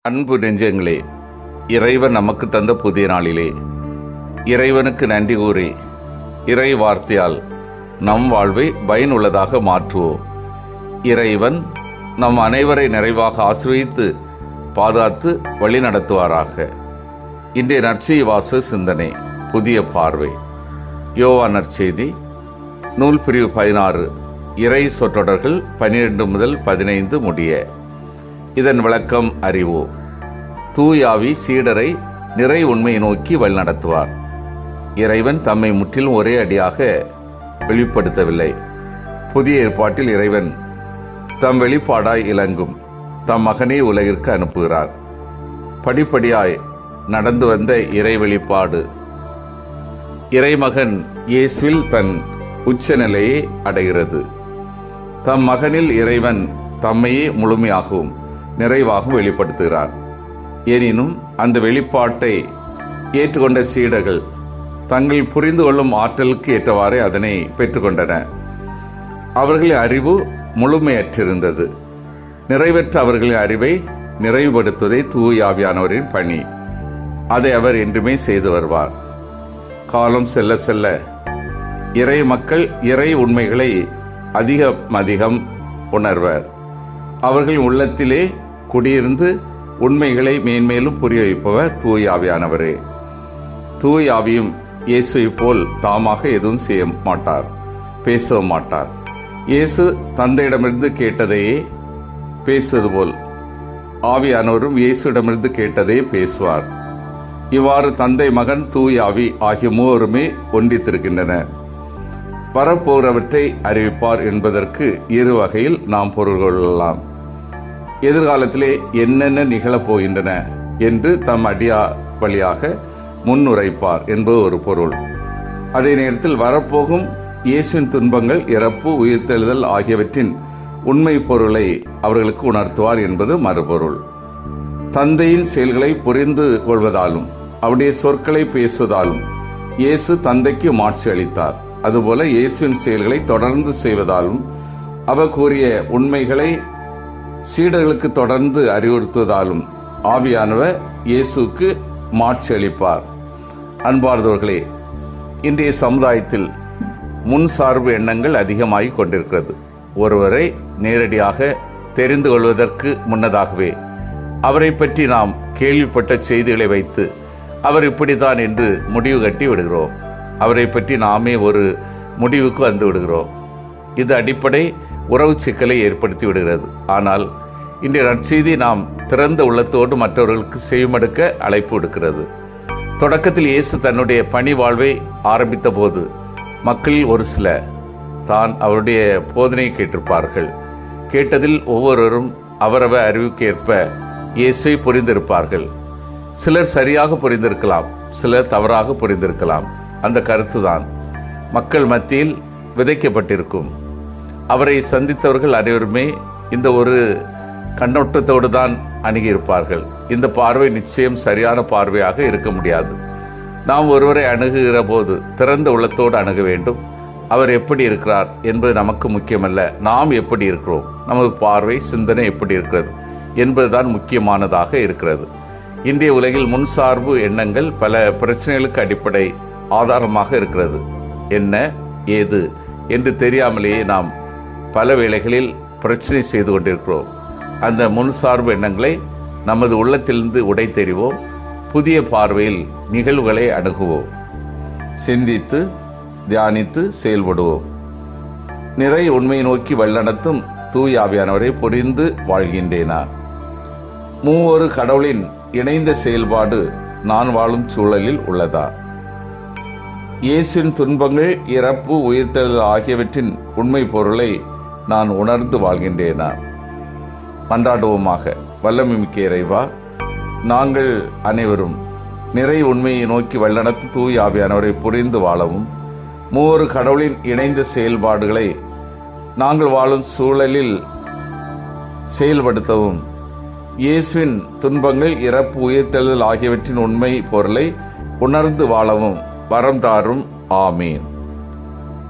அன்பு நெஞ்சங்களே, இறைவன் நமக்கு தந்த புதிய நாளிலே இறைவனுக்கு நன்றி கூறி இறை வார்த்தையால் நம் வாழ்வை பயனுள்ளதாக மாற்றுவோம். இறைவன் நம் அனைவரை நிறைவாக ஆசீர்வதித்து பாதுகாத்து வழி நடத்துவாராக. இன்றைய நற்செய்தி வாச சிந்தனை, புதிய பார்வை. யோவான் நற்செய்தி நூல் பிரிவு 16, இறை சொற்றொடர்கள் 12 முதல் 15 முடிய. இதன் விளக்கம் அறிவோம். தூயாவி சீடரை நிறை உண்மையை நோக்கி வழிநடத்துவார். இறைவன் தம்மை முற்றிலும் ஒரே அடியாக வெளிப்படுத்தவில்லை. புதிய ஏற்பாட்டில் இறைவன் தம் வெளிப்பாடாய் இலங்கும் தம் மகனை உலகிற்கு அனுப்புகிறார். படிப்படியாய் நடந்து வந்த இறை வெளிப்பாடு இறைமகன் இயேசுவில் தன் உச்சநிலையை அடைகிறது. தம் மகனில் இறைவன் தம்மையே முழுமையாகவும் நிறைவாகவும் வெளிப்படுத்துகிறார். எனினும் அந்த வெளிப்பாட்டை ஏற்றுக்கொண்ட சீடர்கள் தங்கள் புரிந்து கொள்ளும் ஆற்றலுக்கு ஏற்றவாறே அதனை பெற்றுக்கொண்டனர். அவர்களின் அறிவு முழுமையற்றிருந்தது. நிறைவேற்ற அவர்களின் அறிவை நிறைவுபடுத்துவதே தூய ஆவியானவரின் பணி. அதை அவர் என்றுமே செய்து வருவார். காலம் செல்ல செல்ல இறை மக்கள் இறை உண்மைகளை அதிகம் உணர்வர். அவர்களின் உள்ளத்திலே குடியிருந்து உண்மைகளை மேன்மேலும் புரிய வைப்பவர் தூய ஆவியானவரே. தூய ஆவியும் இயேசுவை போல் தாமாக எதுவும் செய்ய மாட்டார், பேசவும் மாட்டார். இயேசு தந்தையிடமிருந்து கேட்டதையே பேசுவது போல் ஆவியானவரும் இயேசுவிடமிருந்து கேட்டதையே பேசுவார். இவ்வாறு தந்தை, மகன், தூய ஆவி ஆகிய மூவருமே ஒன்றித்திருக்கின்றனர். வரப்போகிறவற்றை அறிவிப்பார் என்பதற்கு இரு வகையில் நாம் பொருள் கொள்ளலாம். எதிர்காலத்திலே என்னென்ன நிகழப் போகின்றன என்று தம் அடியா வழியாக முன்னுரைப்பார் என்பது ஒரு பொருள். அதே நேரத்தில் வரப்போகும் இயேசுவின் துன்பங்கள், இறப்பு, உயிர்த்தெழுதல் ஆகியவற்றின் உண்மை பொருளை அவர்களுக்கு உணர்த்துவார் என்பது மறுபொருள். தந்தையின் செயல்களை புரிந்து கொள்வதாலும் அவருடைய சொற்களை பேசுவதாலும் இயேசு தந்தைக்கு மாட்சி அளித்தார். அதுபோல இயேசுவின் செயல்களை தொடர்ந்து செய்வதாலும் அவர் கூறிய உண்மைகளை சீடர்களுக்கு தொடர்ந்து அறிவுறுத்துவதாலும் ஆவியானவர் இயேசுக்கு மாட்சி அளிப்பார். அன்பார்ந்தவர்களே, இன்றைய சமுதாயத்தில் முன்சார்பு எண்ணங்கள் அதிகமாகிக் கொண்டிருக்கிறது. ஒருவரை நேரடியாக தெரிந்து கொள்வதற்கு முன்னதாகவே அவரை பற்றி நாம் கேள்விப்பட்ட செய்திகளை வைத்து அவர் இப்படித்தான் என்று முடிவு கட்டி விடுகிறோம். அவரை பற்றி நாமே ஒரு முடிவுக்கு வந்து விடுகிறோம். இது அடிப்படை உறவு சிக்கலை ஏற்படுத்தி விடுகிறது. ஆனால் இன்றைய நற்செய்தி நாம் திறந்த உள்ளத்தோடு மற்றவர்களுக்கு செய்யுமெடுக்க அழைப்பு விடுக்கிறது. தொடக்கத்தில் இயேசு தன்னுடைய பணி வாழ்வை ஆரம்பித்த போது மக்களில் ஒரு சிலர் தான் அவருடைய போதனையை கேட்டிருப்பார்கள். கேட்டதில் ஒவ்வொருவரும் அவரவர் அறிவுக்கேற்ப இயேசுவை புரிந்திருப்பார்கள். சிலர் சரியாக புரிந்திருக்கலாம், சிலர் தவறாக புரிந்திருக்கலாம். அந்த கருத்துதான் மக்கள் மத்தியில் விதைக்கப்பட்டிருக்கும். அவரை சந்தித்தவர்கள் அனைவருமே இந்த ஒரு கண்ணோட்டத்தோடு தான் அணுகியிருப்பார்கள். இந்த பார்வை நிச்சயம் சரியான பார்வையாக இருக்க முடியாது. நாம் ஒருவரை அணுகுகிற போது திறந்த உள்ளத்தோடு அணுக வேண்டும். அவர் எப்படி இருக்கிறார் என்பது நமக்கு முக்கியமல்ல, நாம் எப்படி இருக்கிறோம், நமது பார்வை, சிந்தனை எப்படி இருக்கிறது என்பதுதான் முக்கியமானதாக இருக்கிறது. இன்றைய உலகில் முன்சார்பு எண்ணங்கள் பல பிரச்சனைகளுக்கு அடிப்படை ஆதாரமாக இருக்கிறது. என்ன ஏது என்று தெரியாமலேயே நாம் பல வேளைகளில் பிரச்சனை செய்து கொண்டிருக்கிறோம். அந்த முன்சார்பு எண்ணங்களை நமது உள்ளத்திலிருந்து உடைத்தெறிவோம். புதிய பார்வையில் நிகழ்வுகளை அணுகுவோம். சிந்தித்து தியானித்து செயல்படுவோம். நிறை உண்மையை நோக்கி வழிநடத்தும் தூய ஆவியானவரை புரிந்து வாழ்கின்றேனார். மூவொரு கடவுளின் இணைந்த செயல்பாடு நான் வாழும் சூழலில் உள்ளதா? இயேசுவின் துன்பங்கள், இறப்பு, உயிர்த்தெழுதல் ஆகியவற்றின் உண்மை பொருளை நான் உணர்ந்து வாழ்கின்றேனா? மன்றாடுவோமாக. வல்லமைமிக்க இறைவா, நாங்கள் அனைவரும் நிறை உண்மையை நோக்கி வழிநடத்தி தூய ஆவியானவரை புரிந்து வாழவும், மூவொரு கடவுளின் இணைந்த செயல்பாடுகளை நாங்கள் வாழும் சூழலில் செயல்படுத்தவும், இயேசுவின் துன்பங்கள், இறப்பு, உயிர்த்தெழுதல் ஆகியவற்றின் உண்மை பொருளை உணர்ந்து வாழவும் வரம் தாரும். ஆமீன்.